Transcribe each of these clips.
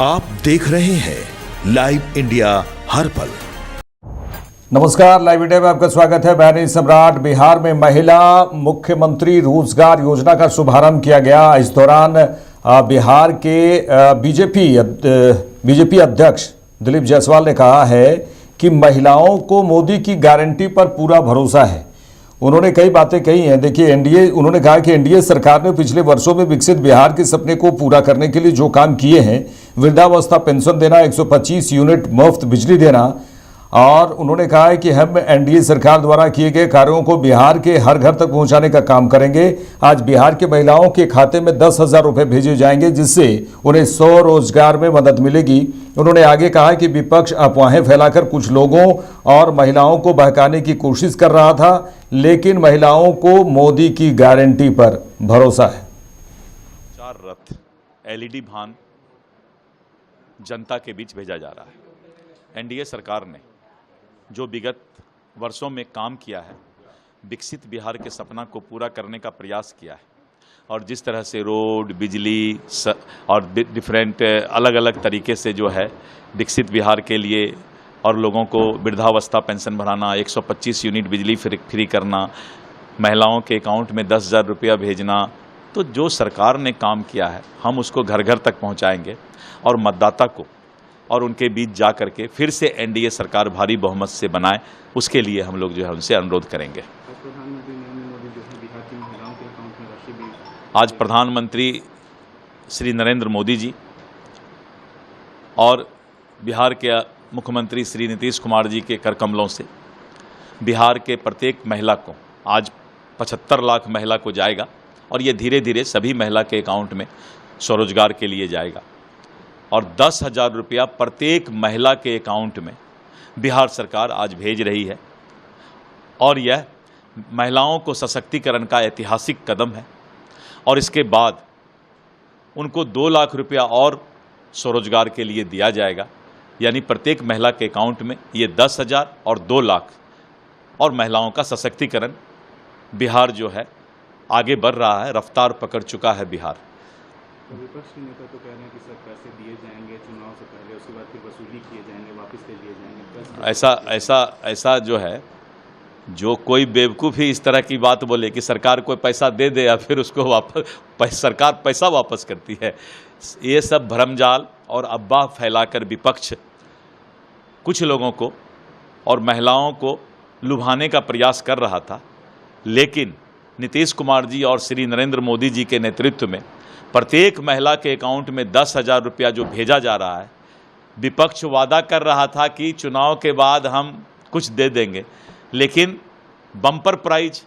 आप देख रहे हैं लाइव इंडिया हर पल। नमस्कार, लाइव इंडिया में आपका स्वागत है। मैं सम्राट। बिहार में महिला मुख्यमंत्री रोजगार योजना का शुभारंभ किया गया। इस दौरान बिहार के बीजेपी अध्यक्ष दिलीप जायसवाल ने कहा है कि महिलाओं को मोदी की गारंटी पर पूरा भरोसा है। उन्होंने कई बातें कही हैं। देखिए, उन्होंने कहा कि एनडीए सरकार ने पिछले वर्षों में विकसित बिहार के सपने को पूरा करने के लिए जो काम किए हैं, वृद्धावस्था पेंशन देना, 125 यूनिट मुफ्त बिजली देना, और उन्होंने कहा है कि हम एनडीए सरकार द्वारा किए गए कार्यों को बिहार के हर घर तक पहुंचाने का काम करेंगे। आज बिहार के महिलाओं के खाते में 10,000 रुपये भेजे जाएंगे, जिससे उन्हें स्वरोजगार में मदद मिलेगी। उन्होंने आगे कहा कि विपक्ष अफवाहें फैलाकर कुछ लोगों और महिलाओं को बहकाने की कोशिश कर रहा था, लेकिन महिलाओं को मोदी की गारंटी पर भरोसा है। 4 रथ एलईडी भान जनता के बीच भेजा जा रहा है। एनडीए सरकार ने जो विगत वर्षों में काम किया है, विकसित बिहार के सपना को पूरा करने का प्रयास किया है, और जिस तरह से रोड, बिजली और डिफरेंट अलग अलग तरीके से जो है विकसित बिहार के लिए, और लोगों को वृद्धावस्था पेंशन बढ़ाना, 125 यूनिट बिजली फ्री करना, महिलाओं के अकाउंट में 10,000 रुपया भेजना, तो जो सरकार ने काम किया है हम उसको घर घर तक पहुंचाएंगे और मतदाता को और उनके बीच जा करके फिर से एनडीए सरकार भारी बहुमत से बनाए, उसके लिए हम लोग जो है उनसे अनुरोध करेंगे। आज प्रधानमंत्री श्री नरेंद्र मोदी जी और बिहार के मुख्यमंत्री श्री नीतीश कुमार जी के कर कमलों से बिहार के प्रत्येक महिला को, आज 75 लाख महिला को जाएगा, और ये धीरे धीरे सभी महिला के अकाउंट में स्वरोजगार के लिए जाएगा, और 10,000 रुपया प्रत्येक महिला के अकाउंट में बिहार सरकार आज भेज रही है। और यह महिलाओं को सशक्तिकरण का ऐतिहासिक कदम है। और इसके बाद उनको 2 लाख रुपया और स्वरोजगार के लिए दिया जाएगा, यानी प्रत्येक महिला के अकाउंट में ये 10,000 और 2 लाख, और महिलाओं का सशक्तिकरण। बिहार जो है आगे बढ़ रहा है, रफ्तार पकड़ चुका है बिहार। विपक्ष के नेता तो कह रहे हैं कि सर पैसे दिए जाएंगे चुनाव से पहले, उसके बाद फिर वसूली किए जाएंगे, वापस ले लिए जाएंगे। ऐसा जो है, जो कोई बेवकूफ़ ही इस तरह की बात बोले कि सरकार कोई पैसा दे दे या फिर उसको वापस सरकार पैसा वापस करती है, ये सब भ्रमजाल और अफवाह फैलाकर विपक्ष कुछ लोगों को और महिलाओं को लुभाने का प्रयास कर रहा था। लेकिन नीतीश कुमार जी और श्री नरेंद्र मोदी जी के नेतृत्व में प्रत्येक महिला के अकाउंट में 10,000 रुपया जो भेजा जा रहा है, विपक्ष वादा कर रहा था कि चुनाव के बाद हम कुछ दे देंगे, लेकिन बम्पर प्राइज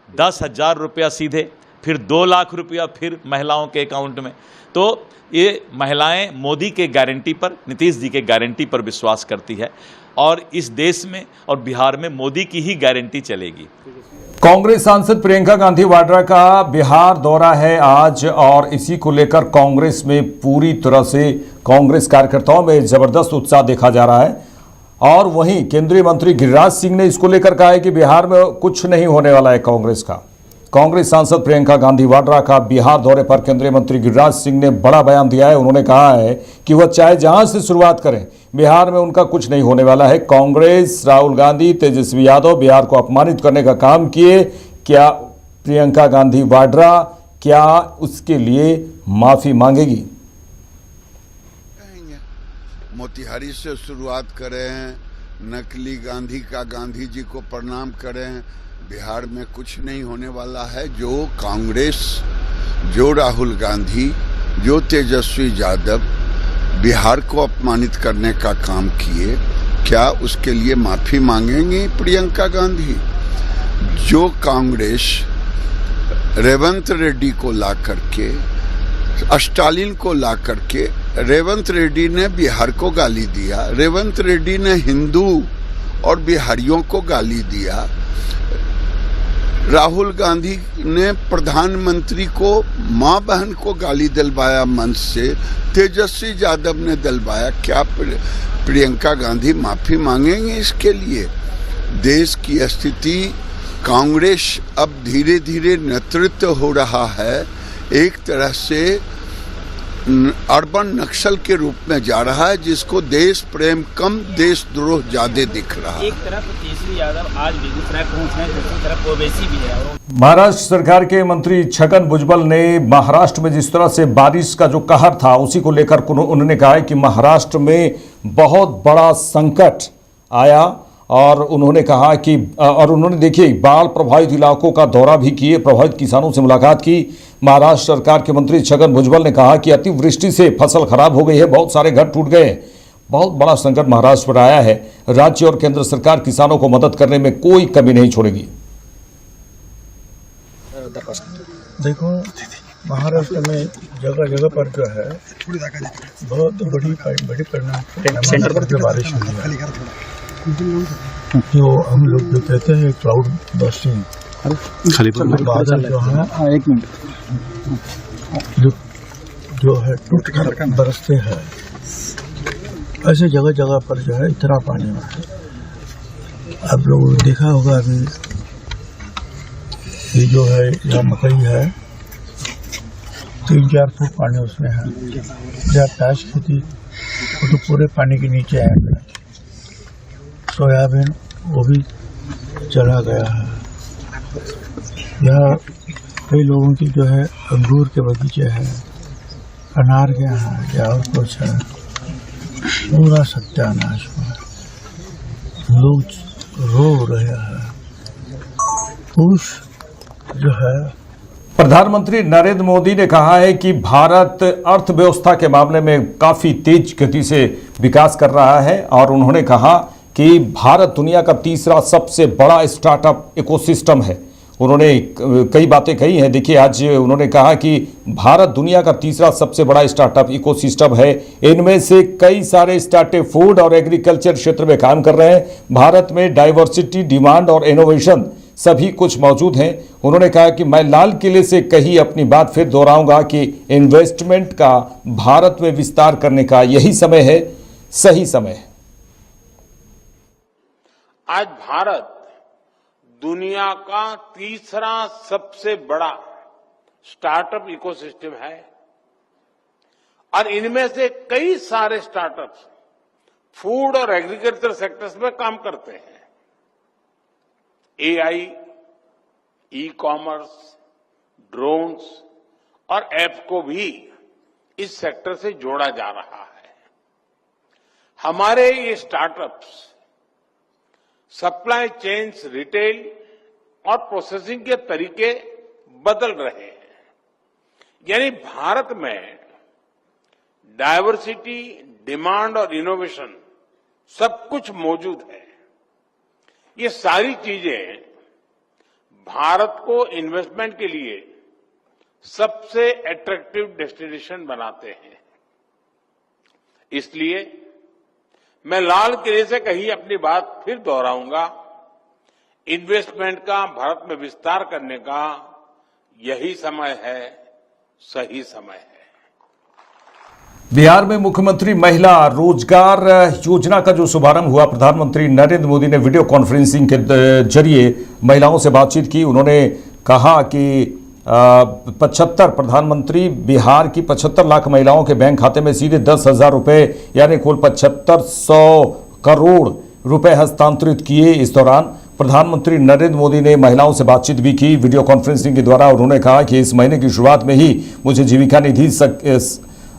10,000 रुपया सीधे, फिर 2 लाख रुपया फिर महिलाओं के अकाउंट में। तो ये महिलाएं मोदी के गारंटी पर, नीतीश जी के गारंटी पर विश्वास करती है, और इस देश में और बिहार में मोदी की ही गारंटी चलेगी। कांग्रेस सांसद प्रियंका गांधी वाड्रा का बिहार दौरा है आज, और इसी को लेकर कांग्रेस में पूरी तरह से कांग्रेस कार्यकर्ताओं में जबरदस्त उत्साह देखा जा रहा है। और वहीं केंद्रीय मंत्री गिरिराज सिंह ने इसको लेकर कहा है कि बिहार में कुछ नहीं होने वाला है कांग्रेस का। कांग्रेस सांसद प्रियंका गांधी वाड्रा का बिहार दौरे पर केंद्रीय मंत्री गिरिराज सिंह ने बड़ा बयान दिया है। उन्होंने कहा है कि वह चाहे जहां से शुरुआत करें, बिहार में उनका कुछ नहीं होने वाला है। कांग्रेस, राहुल गांधी, तेजस्वी यादव बिहार को अपमानित करने का काम किए, क्या प्रियंका गांधी वाड्रा क्या उसके लिए माफी मांगेगी? मोतिहारी से शुरुआत करें, नकली गांधी का गांधी जी को प्रणाम करें। बिहार में कुछ नहीं होने वाला है। जो कांग्रेस, जो राहुल गांधी, जो तेजस्वी यादव बिहार को अपमानित करने का काम किए, क्या उसके लिए माफी मांगेंगी प्रियंका गांधी? जो कांग्रेस रेवंत रेड्डी को ला करके, स्टालिन को ला करके, रेवंत रेड्डी ने बिहार को गाली दिया, रेवंत रेड्डी ने हिंदू और बिहारियों को गाली दिया, राहुल गांधी ने प्रधानमंत्री को, मां बहन को गाली दिलवाया मंच से, तेजस्वी यादव ने दिलवाया। क्या प्रियंका गांधी माफी मांगेंगे इसके लिए? देश की स्थिति, कांग्रेस अब धीरे धीरे नेतृत्व हो रहा है, एक तरह से अर्बन नक्सल के रूप में जा रहा है, जिसको देश प्रेम कम देशद्रोह ज्यादा दिख रहा है। एक तरफ केसरी यादव आज बेगूसराय पहुंच रहे हैं, दूसरी तरफ ओवैसी भी है। महाराष्ट्र सरकार के मंत्री छगन भुजबल ने महाराष्ट्र में जिस तरह से बारिश का जो कहर था उसी को लेकर उन्होंने कहा है कि महाराष्ट्र में बहुत बड़ा संकट आया और उन्होंने कहा कि उन्होंने देखिए बाढ़ प्रभावित इलाकों का दौरा भी किए, प्रभावित किसानों से मुलाकात की। महाराष्ट्र सरकार के मंत्री छगन भुजबल ने कहा कि अतिवृष्टि से फसल खराब हो गई है, बहुत सारे घर टूट गए, बहुत बड़ा संकट महाराष्ट्र पर आया है। राज्य और केंद्र सरकार किसानों को मदद करने में कोई कमी नहीं छोड़ेगी। देखो, महाराष्ट्र में जगह जगह पर जो है बहुत बड़ी पैमाने पर बारिश हुई है, जो हम लोग जो कहते हैं क्लाउड बस्टिंग, बादल जो है जो है टूट कर बरसते हैं, ऐसे जगह जगह पर जो है इतना पानी है। आप लोग देखा होगा अभी ये जो है यहाँ मकई है 3-4 फुट पानी उसमें है, जहाँ प्याज खेती वो तो पूरे पानी के नीचे है। सोयाबीन वो भी चला गया है। यहाँ कई लोगों की जो है अंगूर के बगीचे हैं, अनार के हैं या और कुछ है, पूरा सत्यानाश हुआ। लोग रो रहे हैं। पुरुष जो है, प्रधानमंत्री नरेंद्र मोदी ने कहा है कि भारत अर्थव्यवस्था के मामले में काफी तेज गति से विकास कर रहा है और उन्होंने कहा कि भारत दुनिया का तीसरा सबसे बड़ा स्टार्टअप इकोसिस्टम है। उन्होंने कई बातें कही हैं। देखिए, आज उन्होंने कहा कि भारत दुनिया का तीसरा सबसे बड़ा स्टार्टअप इकोसिस्टम है। इनमें से कई सारे स्टार्टअप फूड और एग्रीकल्चर क्षेत्र में काम कर रहे हैं। भारत में डाइवर्सिटी, डिमांड और इनोवेशन सभी कुछ मौजूद हैं। उन्होंने कहा कि मैं लाल किले से कही अपनी बात फिर दोहराऊंगा कि इन्वेस्टमेंट का भारत में विस्तार करने का यही समय है, सही समय है। आज भारत दुनिया का तीसरा सबसे बड़ा स्टार्टअप इकोसिस्टम है और इनमें से कई सारे स्टार्टअप्स फूड और एग्रीकल्चर सेक्टर्स में काम करते हैं। एआई, ई कॉमर्स, ड्रोन्स और ऐप को भी इस सेक्टर से जोड़ा जा रहा है। हमारे ये स्टार्टअप्स सप्लाई चेन्स, रिटेल और प्रोसेसिंग के तरीके बदल रहे हैं। यानी भारत में डायवर्सिटी, डिमांड और इनोवेशन सब कुछ मौजूद है। ये सारी चीजें भारत को इन्वेस्टमेंट के लिए सबसे अट्रैक्टिव डेस्टिनेशन बनाते हैं। इसलिए मैं लाल किले से कही अपनी बात फिर दोहराऊंगा, इन्वेस्टमेंट का भारत में विस्तार करने का यही समय है, सही समय है। बिहार में मुख्यमंत्री महिला रोजगार योजना का जो शुभारंभ हुआ, प्रधानमंत्री नरेंद्र मोदी ने वीडियो कॉन्फ्रेंसिंग के जरिए महिलाओं से बातचीत की। उन्होंने कहा कि 75 प्रधानमंत्री बिहार की 75 लाख महिलाओं के बैंक खाते में सीधे 10,000 रुपये यानी कुल 7500 करोड़ रुपए हस्तांतरित किए। इस दौरान प्रधानमंत्री नरेंद्र मोदी ने महिलाओं से बातचीत भी की वीडियो कॉन्फ्रेंसिंग के द्वारा। उन्होंने कहा कि इस महीने की शुरुआत में ही मुझे जीविका निधि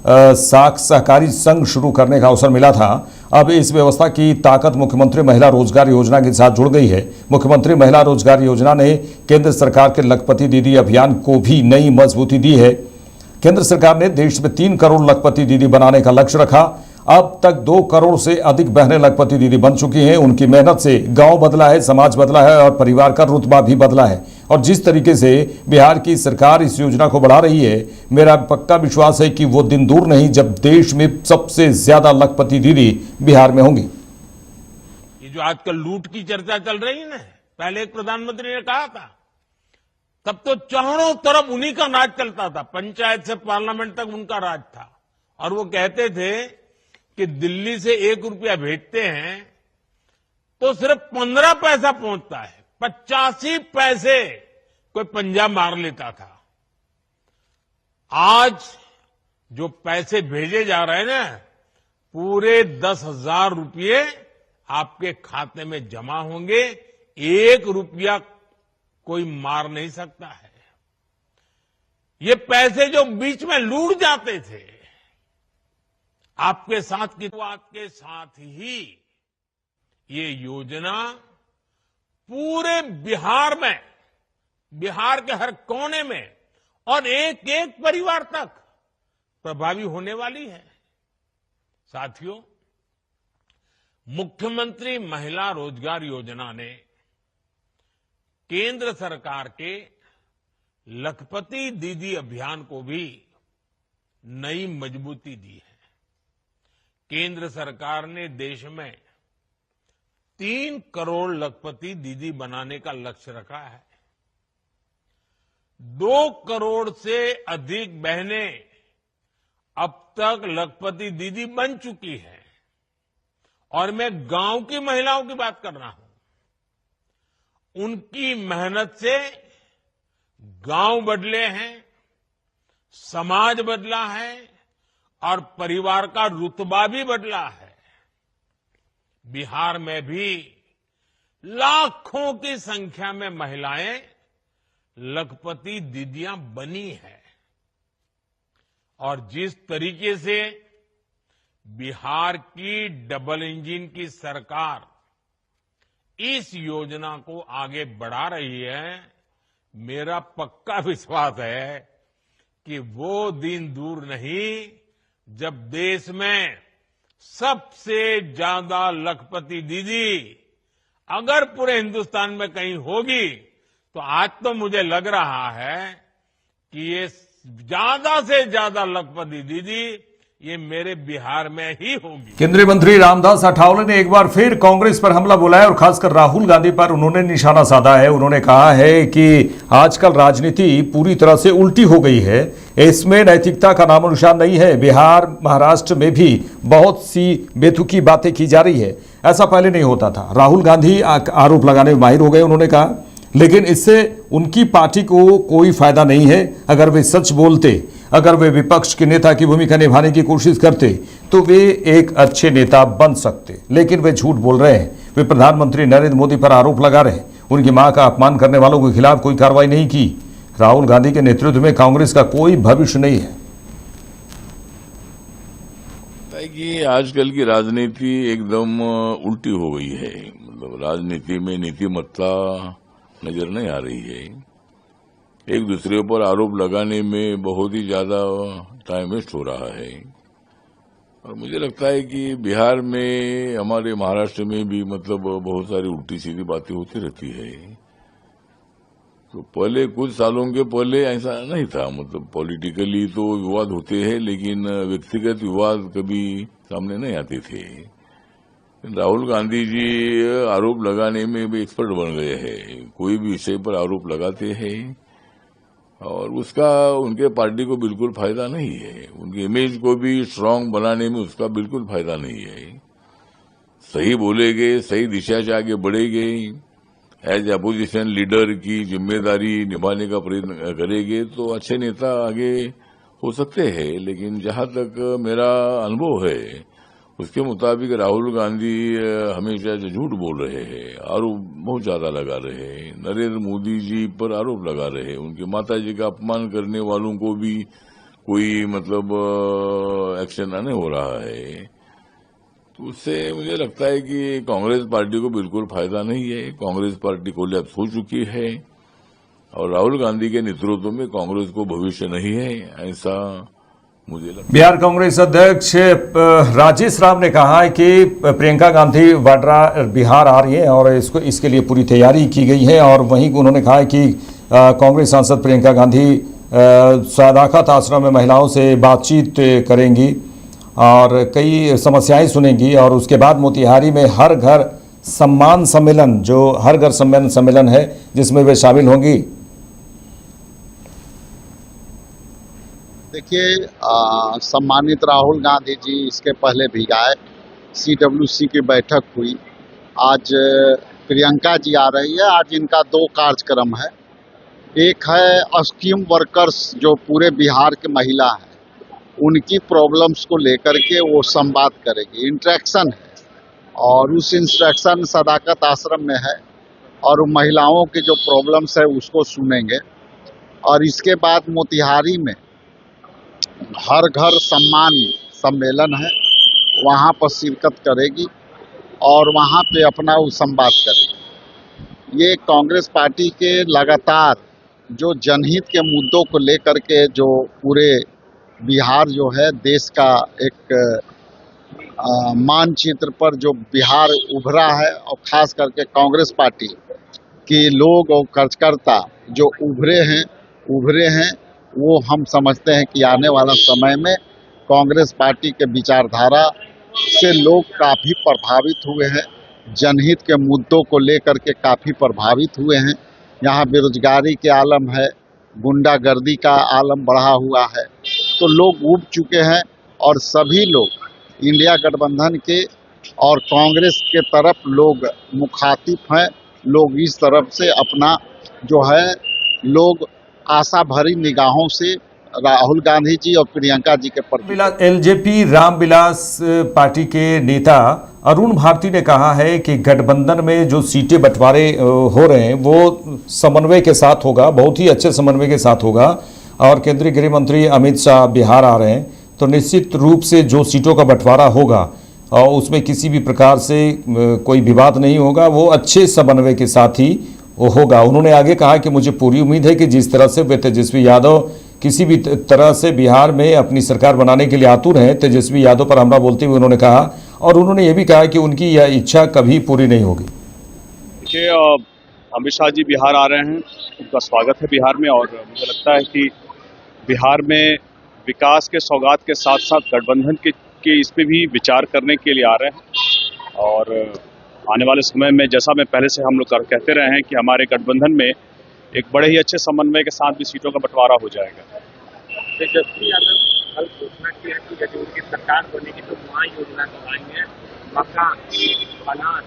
सहकारी संघ शुरू करने का अवसर मिला था। अब इस व्यवस्था की ताकत मुख्यमंत्री महिला रोजगार योजना के साथ जुड़ गई है। मुख्यमंत्री महिला रोजगार योजना ने केंद्र सरकार के लखपति दीदी अभियान को भी नई मजबूती दी है। केंद्र सरकार ने देश में 3 करोड़ लखपति दीदी बनाने का लक्ष्य रखा। अब तक 2 करोड़ से अधिक बहनें लखपति दीदी बन चुकी हैं। उनकी मेहनत से गांव बदला है, समाज बदला है और परिवार का रुतबा भी बदला है। और जिस तरीके से बिहार की सरकार इस योजना को बढ़ा रही है, मेरा पक्का विश्वास है कि वो दिन दूर नहीं जब देश में सबसे ज्यादा लखपति दीदी बिहार में होंगी। ये जो आजकल लूट की चर्चा चल रही है ना, पहले एक प्रधानमंत्री ने कहा था, तब तो चारों तरफ उन्हीं का राज चलता था, पंचायत से पार्लियामेंट तक उनका राज था। और वो कहते थे कि दिल्ली से 1 रुपया भेजते हैं तो सिर्फ 15 पैसा पहुंचता है, 85 पैसे कोई पंजाब मार लेता था। आज जो पैसे भेजे जा रहे हैं ना, पूरे 10,000 रुपये आपके खाते में जमा होंगे। 1 रुपया कोई मार नहीं सकता है। ये पैसे जो बीच में लूट जाते थे, आपके साथ की बात के साथ ही ये योजना पूरे बिहार में, बिहार के हर कोने में और एक एक परिवार तक प्रभावी होने वाली है। साथियों, मुख्यमंत्री महिला रोजगार योजना ने केंद्र सरकार के लखपति दीदी अभियान को भी नई मजबूती दी है। केंद्र सरकार ने देश में 3 करोड़ लखपति दीदी बनाने का लक्ष्य रखा है। 2 करोड़ से अधिक बहनें अब तक लखपति दीदी बन चुकी है। और मैं गांव की महिलाओं की बात कर रहा हूं। उनकी मेहनत से गांव बदले हैं, समाज बदला है और परिवार का रुतबा भी बदला है। बिहार में भी लाखों की संख्या में महिलाएं लखपति दीदियां बनी है। और जिस तरीके से बिहार की डबल इंजन की सरकार इस योजना को आगे बढ़ा रही है, मेरा पक्का विश्वास है कि वो दिन दूर नहीं जब देश में सबसे ज्यादा लखपति दीदी अगर पूरे हिंदुस्तान में कहीं होगी तो आज तो मुझे लग रहा है कि ये ज्यादा से ज्यादा लखपति दीदी ये मेरे बिहार में ही होगी। केंद्रीय मंत्री रामदास अठावले ने एक बार फिर कांग्रेस पर हमला बोला है और खासकर राहुल गांधी पर उन्होंने निशाना साधा है। उन्होंने कहा है कि आजकल राजनीति पूरी तरह से उल्टी हो गई है, इसमें नैतिकता का नामो निशान नहीं है। बिहार, महाराष्ट्र में भी बहुत सी बेतुकी बातें की जा रही है, ऐसा पहले नहीं होता था। राहुल गांधी आरोप लगाने में माहिर हो गए, उन्होंने कहा, लेकिन इससे उनकी पार्टी को कोई फायदा नहीं है। अगर वे सच बोलते, अगर वे विपक्ष के नेता की भूमिका निभाने की कोशिश करते तो वे एक अच्छे नेता बन सकते, लेकिन वे झूठ बोल रहे हैं। वे प्रधानमंत्री नरेंद्र मोदी पर आरोप लगा रहे हैं, उनकी मां का अपमान करने वालों के खिलाफ कोई कार्रवाई नहीं की। राहुल गांधी के नेतृत्व में कांग्रेस का कोई भविष्य नहीं है। कि आजकल की राजनीति एकदम उल्टी हो गई है। मतलब राजनीति में नीतिमत्ता नजर नहीं आ रही है। एक दूसरे पर आरोप लगाने में बहुत ही ज्यादा टाइम वेस्ट हो रहा है। और मुझे लगता है कि बिहार में, हमारे महाराष्ट्र में भी मतलब बहुत सारी उल्टी सीधी बातें होती रहती है। तो पहले कुछ सालों के पहले ऐसा नहीं था। मतलब पॉलिटिकली तो विवाद होते हैं, लेकिन व्यक्तिगत विवाद कभी सामने नहीं आते थे। राहुल गांधी जी आरोप लगाने में भी एक्सपर्ट बन गए हैं। कोई भी विषय पर आरोप लगाते हैं और उसका उनके पार्टी को बिल्कुल फायदा नहीं है। उनकी इमेज को भी स्ट्रांग बनाने में उसका बिल्कुल फायदा नहीं है। सही बोलेंगे, सही दिशा से आगे बढ़ेंगे, एज अपोजिशन लीडर की जिम्मेदारी निभाने का प्रयत्न करेंगे तो अच्छे नेता आगे हो सकते हैं। लेकिन जहां तक मेरा अनुभव है उसके मुताबिक राहुल गांधी हमेशा झूठ बोल रहे हैं, आरोप बहुत ज्यादा लगा रहे हैं। नरेंद्र मोदी जी पर आरोप लगा रहे हैं। उनकी माता जी का अपमान करने वालों को भी कोई मतलब एक्शन नहीं हो रहा है। तो उससे मुझे लगता है कि कांग्रेस पार्टी को बिल्कुल फायदा नहीं है। कांग्रेस पार्टी कोलैप्स हो चुकी है और राहुल गांधी के नेतृत्व में कांग्रेस को भविष्य नहीं है, ऐसा मुझे लगता है। बिहार कांग्रेस अध्यक्ष राजेश राम ने कहा है कि प्रियंका गांधी वाड्रा बिहार आ रही है और इसके लिए पूरी तैयारी की गई है। और वहीं उन्होंने कहा है कि कांग्रेस सांसद प्रियंका गांधी सदाकत आश्रम में महिलाओं से बातचीत करेंगी और कई समस्याएं सुनेंगी और उसके बाद मोतिहारी में हर घर सम्मान सम्मेलन, जो हर घर सम्मेलन है, जिसमें वे शामिल होंगी। देखिए, सम्मानित राहुल गांधी जी इसके पहले भी आए, CWC की बैठक हुई। आज प्रियंका जी आ रही है। आज इनका 2 कार्यक्रम है। एक है स्कीम वर्कर्स, जो पूरे बिहार के महिला हैं, उनकी प्रॉब्लम्स को लेकर के वो संवाद करेगी। इंटरेक्शन है और उस इंटरेक्शन सदाकत आश्रम में है और महिलाओं के जो प्रॉब्लम्स है उसको सुनेंगे। और इसके बाद मोतिहारी में हर घर सम्मान सम्मेलन है, वहाँ पर शिरकत करेगी और वहाँ पे अपना वो संवाद करेगी। ये कांग्रेस पार्टी के लगातार जो जनहित के मुद्दों को लेकर के जो पूरे बिहार जो है देश का एक मानचित्र पर जो बिहार उभरा है और खास करके कांग्रेस पार्टी के लोग और कार्यकर्ता जो उभरे हैं वो हम समझते हैं कि आने वाला समय में कांग्रेस पार्टी के विचारधारा से लोग काफ़ी प्रभावित हुए हैं, जनहित के मुद्दों को लेकर के काफ़ी प्रभावित हुए हैं। यहाँ बेरोजगारी के आलम है, गुंडागर्दी का आलम बढ़ा हुआ है, तो लोग उब चुके हैं और सभी लोग इंडिया गठबंधन के और कांग्रेस के तरफ लोग मुखातिब हैं। लोग इस तरफ से अपना जो है लोग आशा भरी निगाहों से राहुल गांधी जी और प्रियंका जी के प्रति। एलजेपी रामविलास पार्टी के नेता अरुण भारती ने कहा है कि गठबंधन में जो सीटें बंटवारे हो रहे हैं वो समन्वय के साथ होगा, बहुत ही अच्छे समन्वय के साथ होगा। और केंद्रीय गृह मंत्री अमित शाह बिहार आ रहे हैं, तो निश्चित रूप से जो सीटों का बंटवारा होगा और उसमें किसी भी प्रकार से कोई विवाद नहीं होगा, वो अच्छे समन्वय के साथ ही होगा। उन्होंने आगे कहा कि मुझे पूरी उम्मीद है कि जिस तरह से वे तेजस्वी यादव किसी भी तरह से बिहार में अपनी सरकार बनाने के लिए आतुर हैं, तेजस्वी यादव पर हमला बोलते हुए उन्होंने कहा, और उन्होंने ये भी कहा कि उनकी यह इच्छा कभी पूरी नहीं होगी। देखिए, अमित शाह जी बिहार आ रहे हैं, उनका स्वागत है बिहार में। और मुझे लगता है कि बिहार में विकास के सौगात के साथ साथ गठबंधन के इस पे भी विचार करने के लिए आ रहे हैं। और आने वाले समय में जैसा मैं पहले से हम लोग कहते रहे हैं कि हमारे गठबंधन में एक बड़े ही अच्छे समन्वय के साथ भी सीटों का बंटवारा हो जाएगा। तेजस्वी यादव कल घोषणा की है कि यदि उनकी सरकार बनेगी तो वहाँ योजना चलाएंगे, मकान, अनाज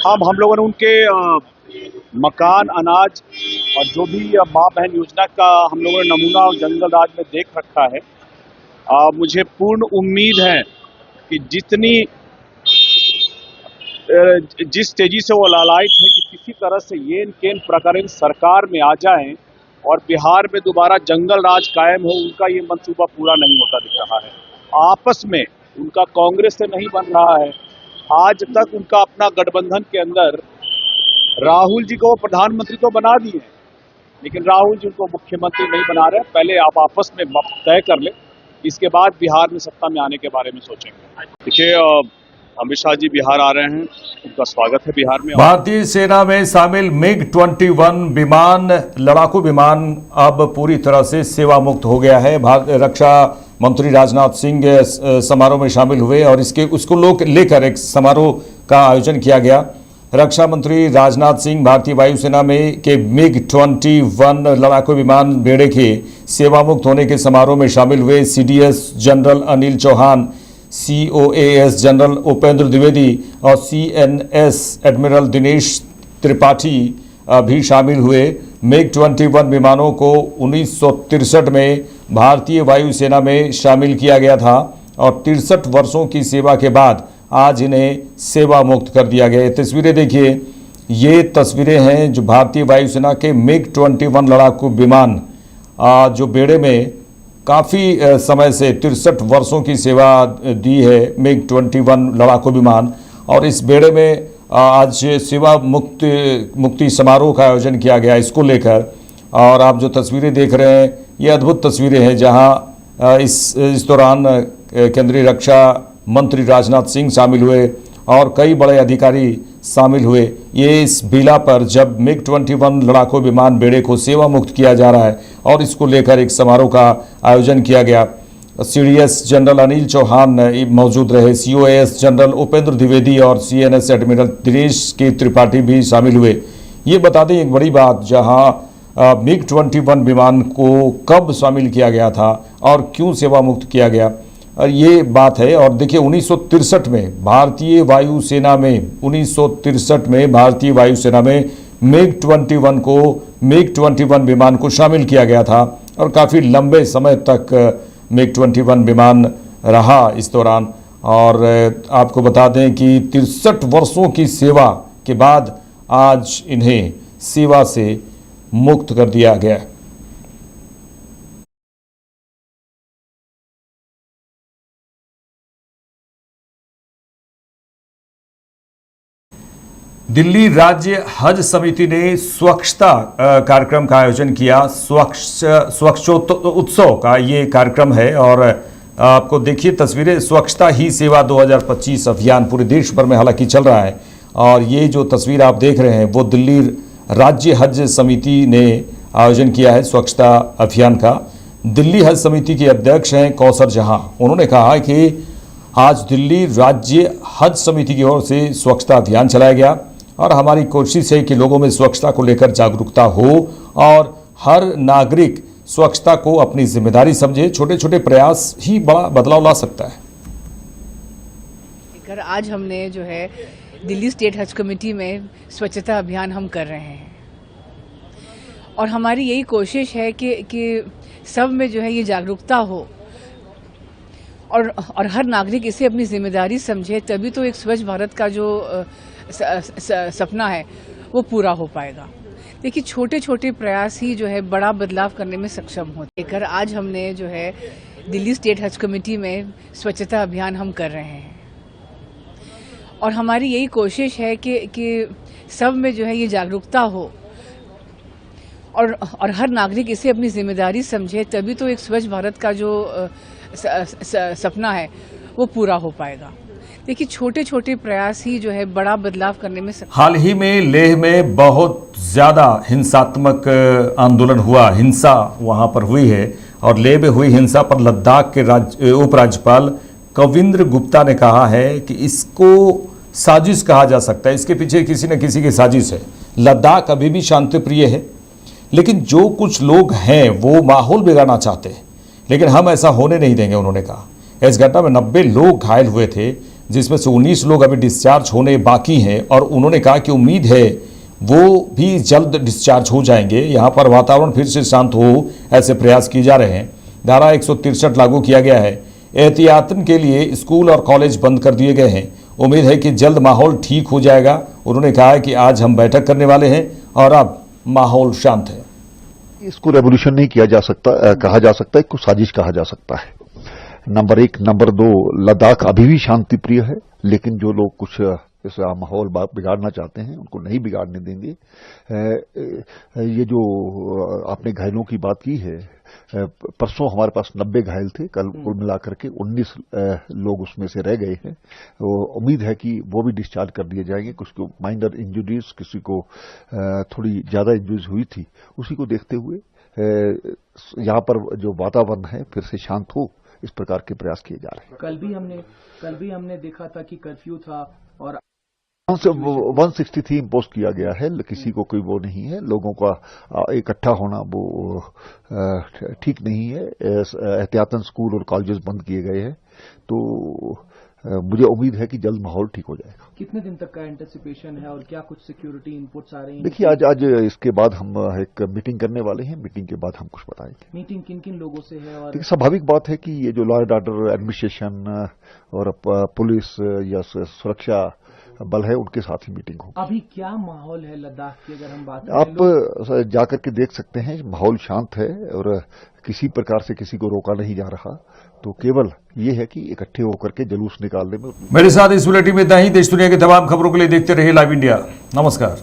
और हम लोगों ने उनके मकान, अनाज और जो भी माँ बहन योजना का हम लोगों ने नमूना जंगल राज में देख रखा है। मुझे पूर्ण उम्मीद है कि जिस तेजी से वो लालायित है कि किसी तरह से ये केन प्रकार सरकार में आ जाएं और बिहार में दोबारा जंगल राज कायम हो, उनका ये मंसूबा पूरा नहीं होता दिख रहा है। आपस में उनका कांग्रेस से नहीं बन रहा है। आज तक उनका अपना गठबंधन के अंदर राहुल जी को प्रधानमंत्री तो बना दिए, लेकिन राहुल जी उनको मुख्यमंत्री नहीं बना रहे। पहले आप आपस में तय कर ले, इसके बाद बिहार में सत्ता में आने के बारे में सोचेंगे। देखिए, अमित शाह जी बिहार आ रहे हैं, उनका स्वागत है बिहार में। भारतीय सेना में शामिल MiG-21 विमान, लड़ाकू विमान अब पूरी तरह से सेवा मुक्त हो गया है। रक्षा मंत्री राजनाथ सिंह समारोह में शामिल हुए और उसको लेकर एक समारोह का आयोजन किया गया। रक्षा मंत्री राजनाथ सिंह भारतीय वायुसेना में के MiG-21 लड़ाकू विमान बेड़े के सेवा मुक्त होने के समारोह में शामिल हुए। CDS general Anil Chauhan, COAS general Upendra Dwivedi और CNS एडमिरल दिनेश त्रिपाठी भी शामिल हुए। MiG-21 विमानों को 1963 में भारतीय वायुसेना में शामिल किया गया था और 63 वर्षों की सेवा के बाद आज इन्हें सेवा मुक्त कर दिया गया। तस्वीरें देखिए, ये तस्वीरें हैं जो भारतीय वायुसेना के MiG-21 लड़ाकू विमान जो बेड़े में काफ़ी समय से 63 वर्षों की सेवा दी है MiG-21 लड़ाकू विमान, और इस बेड़े में आज सेवा मुक्ति समारोह का आयोजन किया गया इसको लेकर। और आप जो तस्वीरें देख रहे हैं ये अद्भुत तस्वीरें हैं जहां इस दौरान केंद्रीय रक्षा मंत्री राजनाथ सिंह शामिल हुए और कई बड़े अधिकारी शामिल हुए। ये इस बेला पर जब MiG-21 लड़ाकू विमान बेड़े को सेवा मुक्त किया जा रहा है और इसको लेकर एक समारोह का आयोजन किया गया। CDS जनरल अनिल चौहान मौजूद रहे, COAS जनरल उपेंद्र द्विवेदी और CNS एडमिरल दिनेश के त्रिपाठी भी शामिल हुए। ये बता दें एक बड़ी बात, जहां MiG-21 विमान को कब शामिल किया गया था और क्यों सेवा मुक्त किया गया, और ये बात है। और देखिए 1963 में भारतीय वायुसेना में MiG-21 विमान को शामिल किया गया था और काफ़ी लंबे समय तक MiG-21 विमान रहा इस दौरान। और आपको बता दें कि 63 वर्षों की सेवा के बाद आज इन्हें सेवा से मुक्त कर दिया गया। दिल्ली राज्य हज समिति ने स्वच्छता कार्यक्रम का आयोजन किया। स्वच्छोत्सव का ये कार्यक्रम है और आपको देखिए तस्वीरें। स्वच्छता ही सेवा 2025 अभियान पूरे देश भर में हालांकि चल रहा है और ये जो तस्वीर आप देख रहे हैं वो दिल्ली राज्य हज समिति ने आयोजन किया है स्वच्छता अभियान का। दिल्ली हज समिति के अध्यक्ष हैं कौसर जहां। उन्होंने कहा कि आज दिल्ली राज्य हज समिति की ओर से स्वच्छता अभियान चलाया गया और हमारी कोशिश है कि लोगों में स्वच्छता को लेकर जागरूकता हो और हर नागरिक स्वच्छता को अपनी जिम्मेदारी समझे। छोटे छोटे प्रयास ही बड़ा बदलाव ला सकता है। आज हमने जो है दिल्ली स्टेट हज कमेटी में स्वच्छता अभियान हम कर रहे हैं और हमारी यही कोशिश है कि सब में जो है ये जागरूकता हो और हर नागरिक इसे अपनी जिम्मेदारी समझे, तभी तो एक स्वच्छ भारत का जो सपना है वो पूरा हो पाएगा। देखिए छोटे छोटे प्रयास ही जो है बड़ा बदलाव करने में सक्षम होते हैं। आज हमने जो है दिल्ली स्टेट हज कमेटी में स्वच्छता अभियान हम कर रहे हैं और हमारी यही कोशिश है कि सब में जो है ये जागरूकता हो और हर नागरिक इसे अपनी जिम्मेदारी समझे, तभी तो एक स्वच्छ भारत का जो सपना है वो पूरा हो पाएगा। देखिए छोटे छोटे प्रयास ही जो है बड़ा बदलाव करने में हाल ही में लेह में बहुत ज़्यादा हिंसात्मक आंदोलन हुआ, हिंसा वहां पर हुई है और लेह में हुई हिंसा पर लद्दाख के उपराज्यपाल कविंद्र गुप्ता ने कहा है कि इसको साजिश कहा जा सकता है, इसके पीछे किसी न किसी की साजिश है। लद्दाख अभी भी शांति प्रिय है लेकिन जो कुछ लोग हैं वो माहौल बिगाड़ना चाहते हैं, लेकिन हम ऐसा होने नहीं देंगे। उन्होंने कहा इस घटना में 90 लोग घायल हुए थे जिसमें से 19 लोग अभी डिस्चार्ज होने बाकी हैं और उन्होंने कहा कि उम्मीद है वो भी जल्द डिस्चार्ज हो जाएंगे। यहाँ पर वातावरण फिर से शांत हो ऐसे प्रयास किए जा रहे हैं। धारा 163 लागू किया गया है। एहतियातन के लिए स्कूल और कॉलेज बंद कर दिए गए हैं। उम्मीद है कि जल्द माहौल ठीक हो जाएगा। उन्होंने कहा है कि आज हम बैठक करने वाले हैं और अब माहौल शांत है। इसको रेवोल्यूशन नहीं किया जा सकता, कहा जा सकता है, इसको साजिश कहा जा सकता है। नंबर 1। नंबर 2, लद्दाख अभी भी शांति प्रिय है लेकिन जो लोग कुछ इस माहौल बिगाड़ना चाहते हैं उनको नहीं बिगाड़ने देंगे। ये जो आपने घायलों की बात की है, परसों हमारे पास 90 घायल थे, कल कुल मिलाकर के 19 लोग उसमें से रह गए हैं। तो उम्मीद है कि वो भी डिस्चार्ज कर दिए जाएंगे। कुछ को माइनर इंजरीज, किसी को थोड़ी ज्यादा इंजरीज हुई थी, उसी को देखते हुए यहाँ पर जो वातावरण है फिर से शांत हो, इस प्रकार के प्रयास किए जा रहे हैं। कल भी हमने देखा था कि कर्फ्यू था और 163 इम्पोज किया गया है। किसी को कोई वो नहीं है, लोगों का इकट्ठा होना वो ठीक नहीं है। एहतियातन स्कूल और कॉलेजेस बंद किए गए हैं, तो मुझे उम्मीद है कि जल्द माहौल ठीक हो जाएगा। कितने दिन तक का एंटिसिपेशन है और क्या कुछ सिक्योरिटी इनपुट्स आ रहे हैं? देखिए आज इसके बाद हम एक मीटिंग करने वाले हैं। मीटिंग के बाद हम कुछ बताएंगे। मीटिंग किन किन लोगों से है? और स्वाभाविक बात है कि ये जो लॉ एंड ऑर्डर एडमिनिस्ट्रेशन और पुलिस या सुरक्षा बल है उनके साथ ही मीटिंग होगी। अभी क्या माहौल है लद्दाख की अगर हम बात करें? आप जाकर के देख सकते हैं, माहौल शांत है और किसी प्रकार से किसी को रोका नहीं जा रहा। तो केवल ये है कि इकट्ठे होकर के जुलूस निकालने में। मेरे साथ इस बुलेटिन में इतना ही। देश दुनिया की तमाम खबरों के लिए देखते रहिए लाइव इंडिया। नमस्कार।